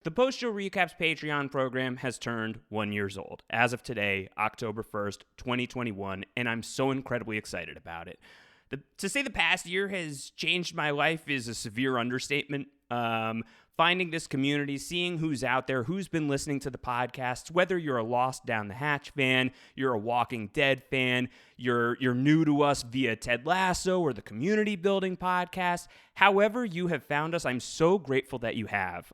The Post Show Recaps Patreon program has turned 1 year old as of today, October 1st, 2021, and I'm so incredibly excited about it. To say the past year has changed my life is a severe understatement. Finding this community, seeing who's out there, who's been listening to the podcasts, whether you're a Lost Down the Hatch fan, you're a Walking Dead fan, you're new to us via Ted Lasso or the Community Building podcast, however you have found us, I'm so grateful that you have.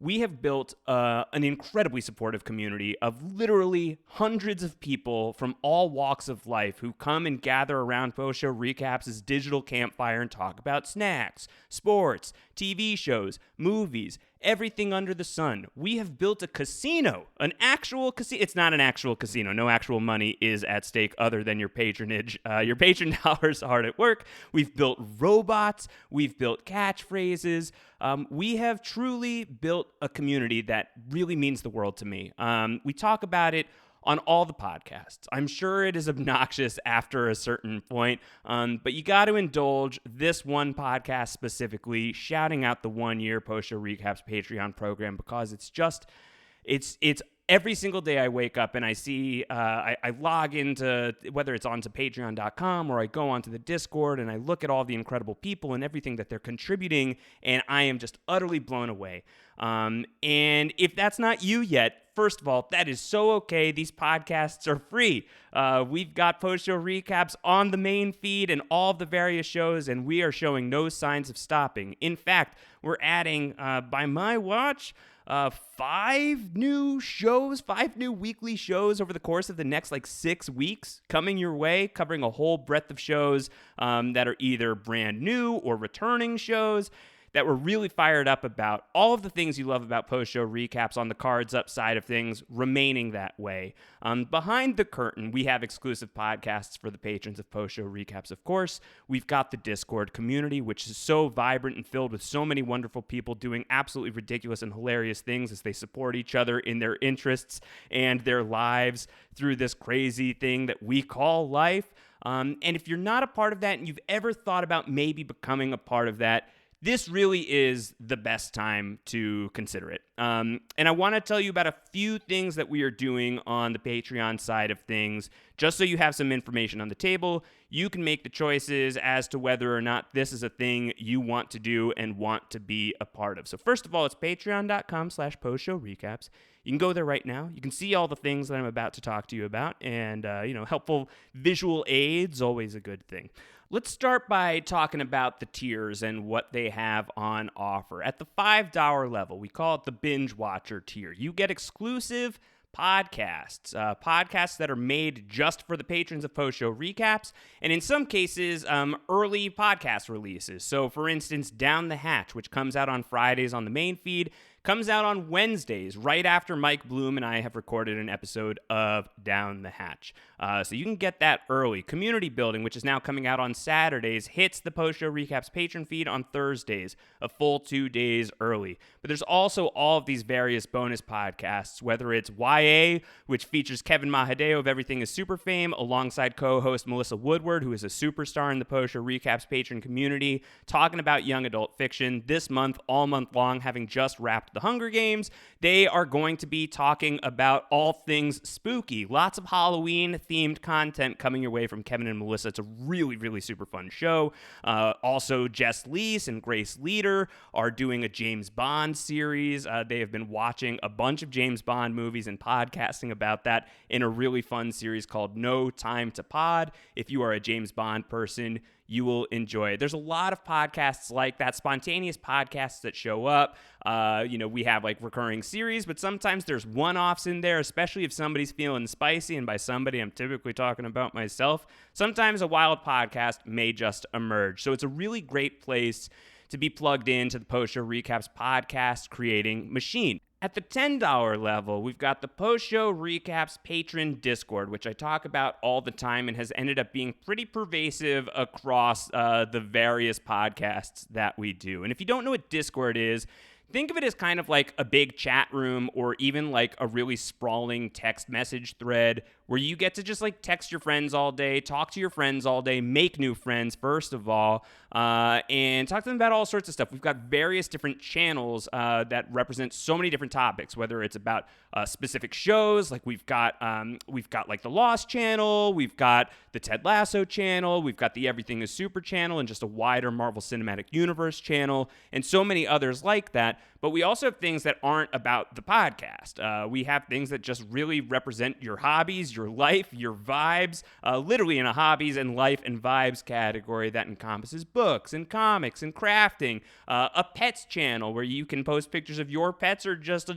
We have built an incredibly supportive community of literally hundreds of people from all walks of life who come and gather around Post Show Recaps' digital campfire and talk about snacks, sports, TV shows, movies, everything under the sun. We have built a casino, an actual casino. It's not an actual casino. No actual money is at stake other than your patronage. Your patron dollars are at work. We've built robots. We've built catchphrases. We have truly built a community that really means the world to me. We talk about it on all the podcasts. I'm sure it is obnoxious after a certain point, but you got to indulge this one podcast specifically, shouting out the 1 year Post Show Recaps Patreon program, because it's every single day I wake up and I see, I log into, whether it's onto patreon.com or I go onto the Discord and I look at all the incredible people and everything that they're contributing, and I am just utterly blown away. And if that's not you yet, first of all, that is so okay. These podcasts are free. We've got Post Show Recaps on the main feed and all of the various shows, and we are showing no signs of stopping. In fact, we're adding, by my watch, 5 new weekly shows over the course of the next 6 weeks coming your way, covering a whole breadth of shows that are either brand new or returning shows that we're really fired up about. All of the things you love about Post Show Recaps on the cards up side of things remaining that way. Behind the curtain, we have exclusive podcasts for the patrons of Post Show Recaps, of course. We've got the Discord community, which is so vibrant and filled with so many wonderful people doing absolutely ridiculous and hilarious things as they support each other in their interests and their lives through this crazy thing that we call life. And if you're not a part of that and you've ever thought about maybe becoming a part of that, this really is the best time to consider it. And I want to tell you about a few things that we are doing on the Patreon side of things, just so you have some information on the table. You can make the choices as to whether or not this is a thing you want to do and want to be a part of. So first of all, it's patreon.com/postshowrecaps. You can go there right now. You can see all the things that I'm about to talk to you about, and helpful visual aids, always a good thing. Let's start by talking about the tiers and what they have on offer. At the $5 level, we call it the Binge Watcher tier. You get exclusive podcasts that are made just for the patrons of Post Show Recaps, and in some cases, early podcast releases. So, for instance, Down the Hatch, which comes out on Fridays on the main feed, comes out on Wednesdays, right after Mike Bloom and I have recorded an episode of Down the Hatch. So you can get that early. Community Building, which is now coming out on Saturdays, hits the Post Show Recaps patron feed on Thursdays, a full 2 days early. But there's also all of these various bonus podcasts, whether it's YA, which features Kevin Mahadeo of Everything is Super Fame, alongside co-host Melissa Woodward, who is a superstar in the Post Show Recaps patron community, talking about young adult fiction this month, all month long, having just wrapped the Hunger Games. They are going to be talking about all things spooky. Lots of Halloween-themed content coming your way from Kevin and Melissa. It's a really, really super fun show. Also, Jess Leese and Grace Leader are doing a James Bond series. They have been watching a bunch of James Bond movies and podcasting about that in a really fun series called No Time to Pod. If you are a James Bond person, you will enjoy it. There's a lot of podcasts like that, spontaneous podcasts that show up. We have recurring series, but sometimes there's one-offs in there, especially if somebody's feeling spicy. And by somebody, I'm typically talking about myself. Sometimes a wild podcast may just emerge. So it's a really great place to be plugged into the Post Show Recaps podcast creating machine. At the $10 level, we've got the Post Show Recaps patron Discord, which I talk about all the time and has ended up being pretty pervasive across the various podcasts that we do. And if you don't know what Discord is Think of it as kind of like a big chat room or even like a really sprawling text message thread where you get to just like text your friends all day, talk to your friends all day, make new friends, first of all, and talk to them about all sorts of stuff. We've got various different channels that represent so many different topics, whether it's about specific shows, like we've got like the Lost channel, we've got the Ted Lasso channel, we've got the Everything is Super channel, and just a wider Marvel Cinematic Universe channel, and so many others like that. But we also have things that aren't about the podcast. We have things that just really represent your hobbies, your life, your vibes, literally in a hobbies and life and vibes category that encompasses books and comics and crafting. A pets channel where you can post pictures of your pets or just,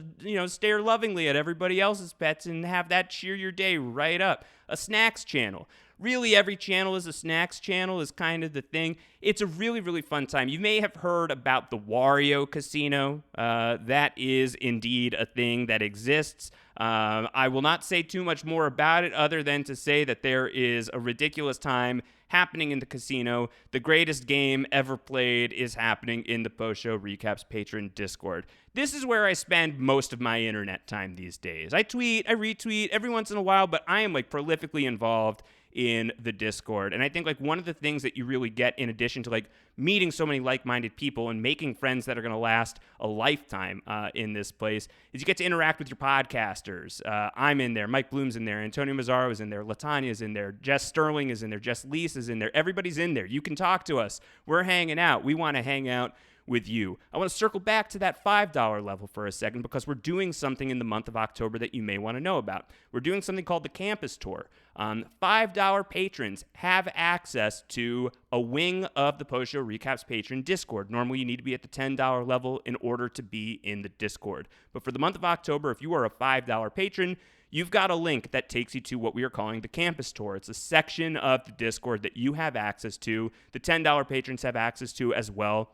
stare lovingly at everybody else's pets and have that cheer your day right up. A snacks channel. Really, every channel is a snacks channel is kind of the thing. It's a really, really fun time. You may have heard about the Wario Casino. That is indeed a thing that exists. I will not say too much more about it other than to say that there is a ridiculous time happening in the casino. The greatest game ever played is happening in the Post Show Recaps patron Discord. This is where I spend most of my internet time these days. I tweet, I retweet every once in a while, but I am like prolifically involved in the Discord. And I think like one of the things that you really get in addition to like meeting so many like-minded people and making friends that are going to last a lifetime in this place is you get to interact with your podcasters. I'm in there. Mike Bloom's in there. Antonio Mazzaro is in there. LaTanya's in there. Jess Sterling is in there. Jess Leese is in there. Everybody's in there. You can talk to us. We're hanging out. We want to hang out with you. I want to circle back to that $5 level for a second because we're doing something in the month of October that you may want to know about. We're doing something called the Campus Tour. $5 patrons have access to a wing of the Post Show Recaps patron Discord. Normally, you need to be at the $10 level in order to be in the Discord. But for the month of October, if you are a $5 patron, you've got a link that takes you to what we are calling the Campus Tour. It's a section of the Discord that you have access to. The $10 patrons have access to as well.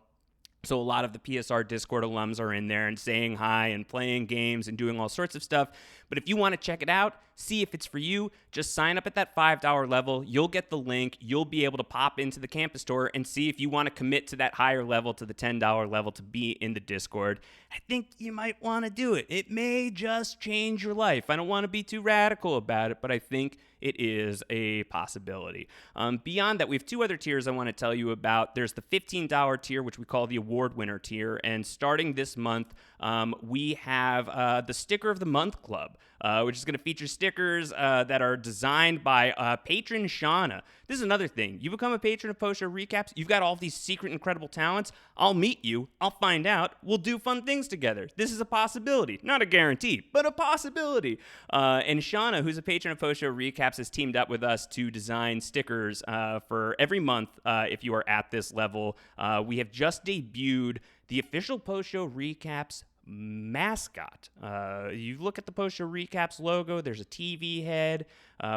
So a lot of the PSR Discord alums are in there and saying hi and playing games and doing all sorts of stuff. But if you want to check it out, see if it's for you, just sign up at that $5 level. You'll get the link. You'll be able to pop into the Campus Store and see if you want to commit to that higher level, to the $10 level, to be in the Discord. I think you might want to do it. It may just change your life. I don't want to be too radical about it, but I think it is a possibility. Beyond that, we have two other tiers I want to tell you about. There's the $15 tier, which we call the award winner tier. And starting this month, we have the Sticker of the Month Club, which is going to feature stickers that are designed by patron Shauna. This is another thing. You become a patron of Post Show Recaps. You've got all these secret, incredible talents. I'll meet you. I'll find out. We'll do fun things together. This is a possibility. Not a guarantee, but a possibility. And Shauna, who's a patron of Post Show Recaps, has teamed up with us to design stickers for every month if you are at this level. We have just debuted the official Post Show Recaps mascot. You look at the Post Show Recaps logo, there's a TV head.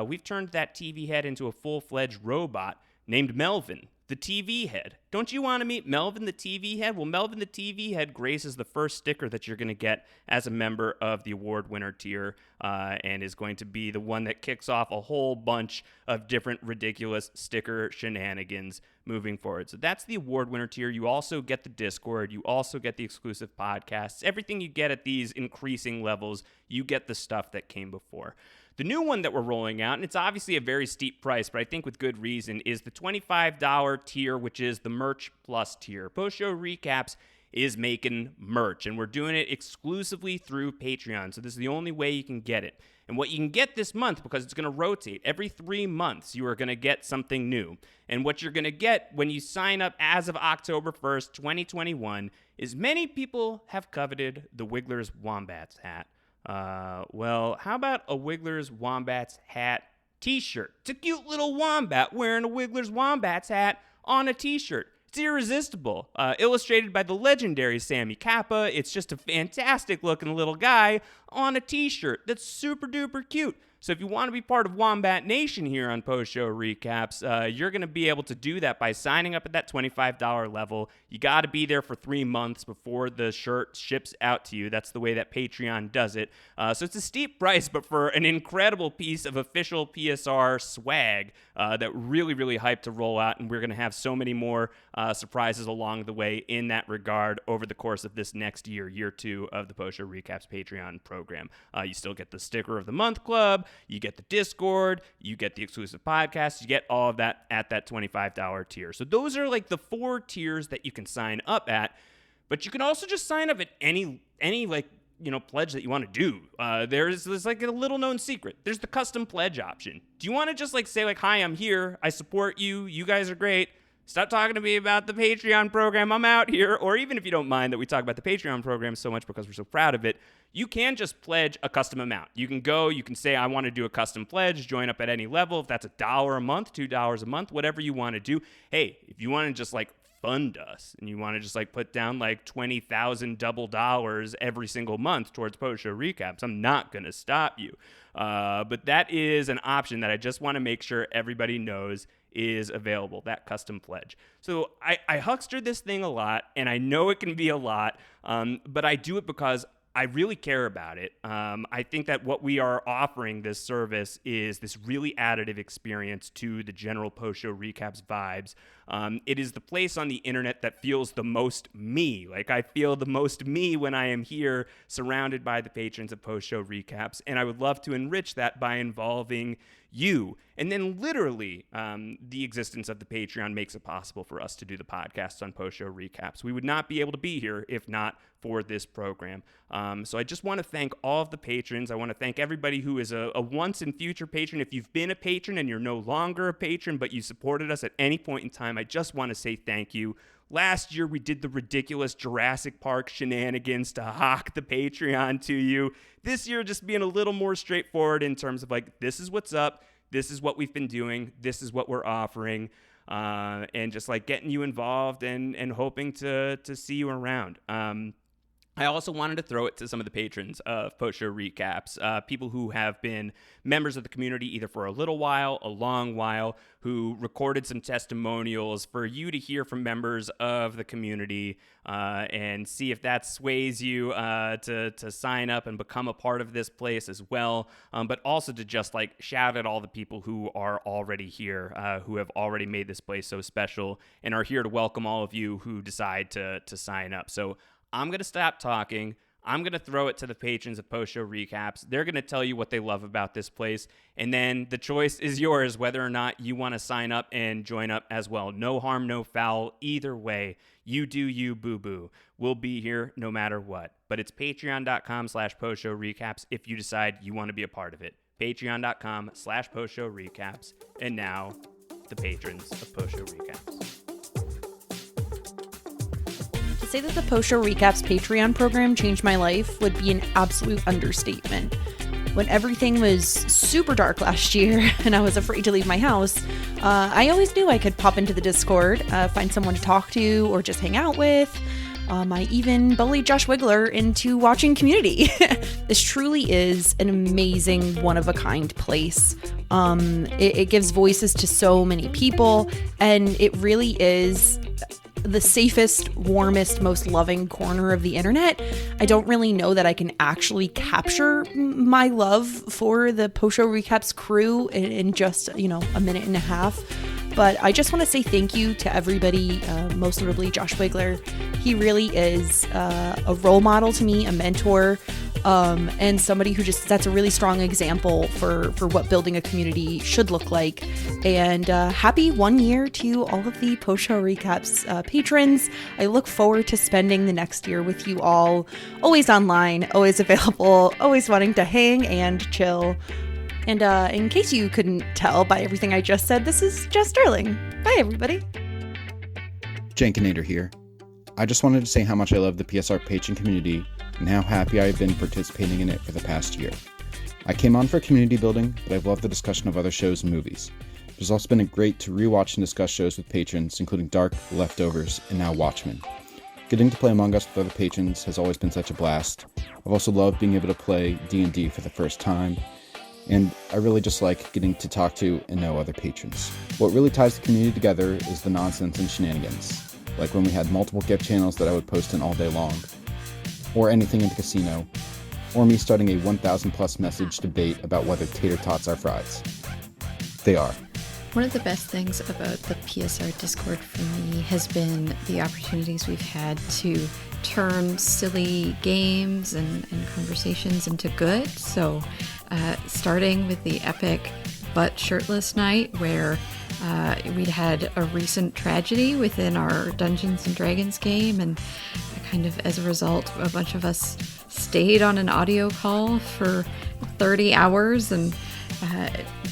We've turned that TV head into a full-fledged robot named Melvin, the TV head. Don't you want to meet Melvin, the TV head? Well, Melvin, the TV head graces the first sticker that you're going to get as a member of the award winner tier and is going to be the one that kicks off a whole bunch of different ridiculous sticker shenanigans moving forward. So that's the award winner tier. You also get the Discord. You also get the exclusive podcasts. Everything you get at these increasing levels, you get the stuff that came before. The new one that we're rolling out, and it's obviously a very steep price, but I think with good reason, is the $25 tier, which is the Merch Plus tier. Post Show Recaps is making merch, and we're doing it exclusively through Patreon, so this is the only way you can get it. And what you can get this month, because it's going to rotate, every 3 months you are going to get something new. And what you're going to get when you sign up as of October 1st, 2021, is many people have coveted the Wiggler's Wombats hat. Well, how about a Wiggler's Wombats hat t-shirt? It's a cute little wombat wearing a Wiggler's Wombats hat on a t-shirt. It's irresistible. Illustrated by the legendary Sammy Kappa. It's just a fantastic looking little guy on a t-shirt that's super duper cute. So if you want to be part of Wombat Nation here on Post Show Recaps, you're going to be able to do that by signing up at that $25 level. You got to be there for 3 months before the shirt ships out to you. That's the way that Patreon does it. So it's a steep price, but for an incredible piece of official PSR swag that really, really hyped to roll out, and we're going to have so many more surprises along the way in that regard over the course of this next year 2 of the Post Show Recaps Patreon program. You still get the Sticker of the Month Club, you get the Discord, you get the exclusive podcasts, you get all of that at that $25 tier. So those are like the 4 tiers that you can sign up at, but you can also just sign up at any pledge that you want to do. There's like a little known secret. There's the custom pledge option. Do you want to just like say like, hi, I'm here, I support you, you guys are great, stop talking to me about the Patreon program, I'm out here. Or even if you don't mind that we talk about the Patreon program so much because we're so proud of it, you can just pledge a custom amount. You can say, I want to do a custom pledge, join up at any level. If that's $1 a month, $2 a month, whatever you want to do. Hey, if you want to just like fund us and you want to just like put down like 20,000 double dollars every single month towards Post Show Recaps, I'm not going to stop you. But that is an option that I just want to make sure everybody knows is available, that custom pledge. So I huckster this thing a lot, and I know it can be a lot, but I do it because I really care about it. I think that what we are offering this service is this really additive experience to the general Post Show Recaps vibes. It is the place on the internet that feels the most me. Like I feel the most me when I am here surrounded by the patrons of Post Show Recaps, and I would love to enrich that by involving you. And then literally, the existence of the Patreon makes it possible for us to do the podcast on Post Show Recaps. We would not be able to be here if not for this program. So I just want to thank all of the patrons. I want to thank everybody who is a once and future patron. If you've been a patron and you're no longer a patron, but you supported us at any point in time, I just want to say thank you. Last year, we did the ridiculous Jurassic Park shenanigans to hawk the Patreon to you. This year, just being a little more straightforward in terms of like, this is what's up. This is what we've been doing. This is what we're offering. And just like getting you involved and hoping to see you around. I also wanted to throw it to some of the patrons of Post Show Recaps, people who have been members of the community either for a little while, a long while, who recorded some testimonials for you to hear from members of the community and see if that sways you to sign up and become a part of this place as well, but also to just like shout at all the people who are already here, who have already made this place so special and are here to welcome all of you who decide to sign up. So I'm going to stop talking. I'm going to throw it to the patrons of Post Show Recaps. They're going to tell you what they love about this place. And then the choice is yours whether or not you want to sign up and join up as well. No harm, no foul. Either way, you do you, boo-boo. We'll be here no matter what. But it's patreon.com/postshowrecaps if you decide you want to be a part of it. Patreon.com/postshowrecaps. And now, the patrons of Post Show Recaps. To say that the Post Show Recaps Patreon program changed my life would be an absolute understatement. When everything was super dark last year and I was afraid to leave my house, I always knew I could pop into the Discord, find someone to talk to or just hang out with. I even bullied Josh Wiggler into watching Community. This truly is an amazing, one-of-a-kind place. It gives voices to so many people, and it really is the safest, warmest, most loving corner of the internet. I don't really know that I can actually capture my love for the Post Show Recaps crew in just, a minute and a half. But I just want to say thank you to everybody, most notably Josh Wiggler. He really is a role model to me, a mentor, and somebody who just sets a really strong example for what building a community should look like. And happy 1 year to all of the Post Show Recaps patrons. I look forward to spending the next year with you all, always online, always available, always wanting to hang and chill. And in case you couldn't tell by everything I just said, this is Jess Sterling. Bye, everybody. Jankinator here. I just wanted to say how much I love the PSR patron community and how happy I have been participating in it for the past year. I came on for community building, but I've loved the discussion of other shows and movies. It has also been great to rewatch and discuss shows with patrons, including Dark, Leftovers, and now Watchmen. Getting to play Among Us with other patrons has always been such a blast. I've also loved being able to play D&D for the first time. and I really just like getting to talk to and know other patrons. What really ties the community together is the nonsense and shenanigans, like when we had multiple gift channels that I would post in all day long, or anything in the casino, or me starting a 1,000 plus message debate about whether tater tots are fries. They are. One of the best things about the PSR Discord for me has been the opportunities we've had to turn silly games and conversations into good. So starting with the epic butt shirtless night where we'd had a recent tragedy within our Dungeons and Dragons game, and kind of as a result, a bunch of us stayed on an audio call for 30 hours and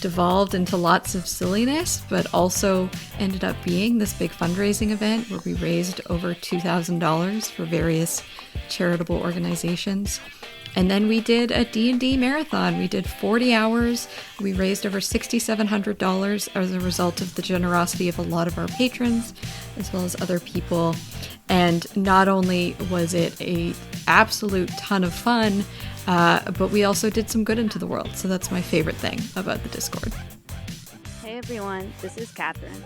devolved into lots of silliness, but also ended up being this big fundraising event where we raised over $2,000 for various charitable organizations. And then we did a D&D marathon. We did 40 hours. We raised over $6,700 as a result of the generosity of a lot of our patrons, as well as other people. And not only was it a absolute ton of fun, but we also did some good into the world. So that's my favorite thing about the Discord. Hey everyone, this is Catherine.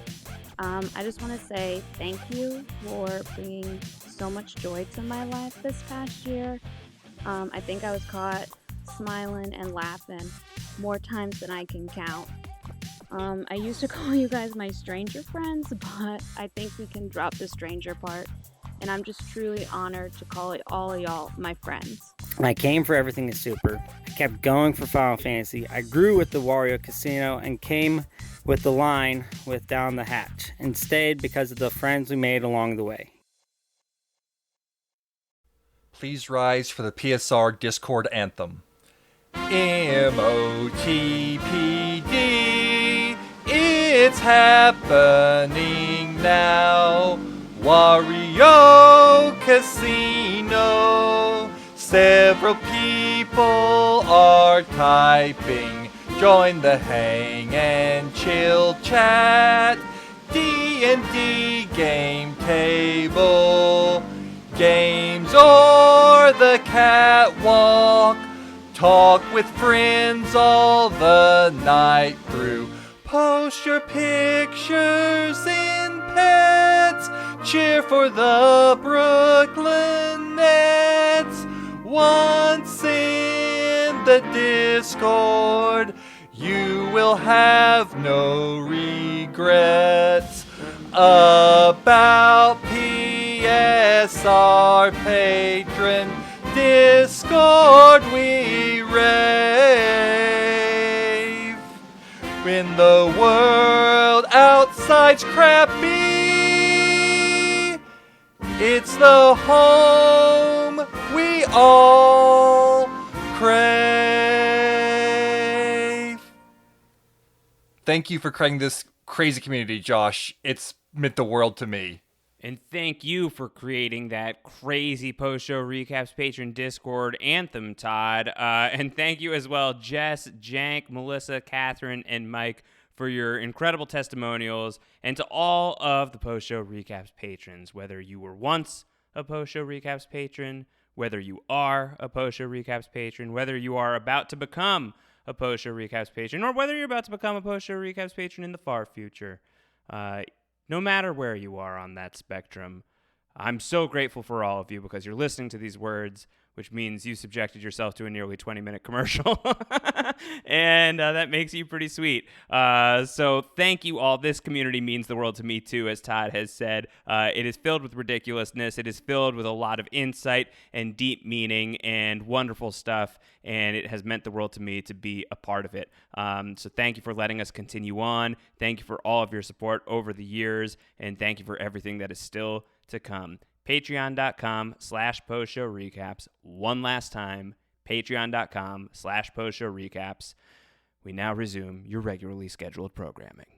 I just want to say thank you for bringing so much joy to my life this past year. I think I was caught smiling and laughing more times than I can count. I used to call you guys my stranger friends, but I think we can drop the stranger part. And I'm just truly honored to call it all of y'all my friends. I came for Everything is Super. I kept going for Final Fantasy. I grew with the Wario Casino and came with the line with Down the Hatch and stayed because of the friends we made along the way. Please rise for the PSR Discord anthem. MOTPD, it's happening now. Wario Casino. Several people are typing. Join the hang and chill chat. D&D game table. Games or the catwalk. Talk with friends all the night through. Post your pictures in pets. Cheer for the Brooklyn Nets. Once in the Discord, you will have no regrets about PSR patron Discord we rave. When the world outside's crappy, it's the home we all crave. Thank you for creating this crazy community, Josh. It's meant the world to me. And thank you for creating that crazy post-show recaps patron Discord anthem, Todd. And thank you as well, Jess, Jank, Melissa, Catherine, and Mike, for your incredible testimonials, and to all of the post-show recaps patrons, whether you were once a post-show recaps patron, whether you are a post-show recaps patron, whether you are about to become a post-show recaps patron, or whether you're about to become a post-show recaps patron in the far future. No matter where you are on that spectrum, I'm so grateful for all of you because you're listening to these words, which means you subjected yourself to a nearly 20-minute commercial, and that makes you pretty sweet. So thank you all. This community means the world to me, too, as Todd has said. It is filled with ridiculousness. It is filled with a lot of insight and deep meaning and wonderful stuff, and it has meant the world to me to be a part of it. So thank you for letting us continue on. Thank you for all of your support over the years, and thank you for everything that is still to come. Patreon.com/postshowrecaps. One last time, patreon.com/postshowrecaps. We now resume your regularly scheduled programming.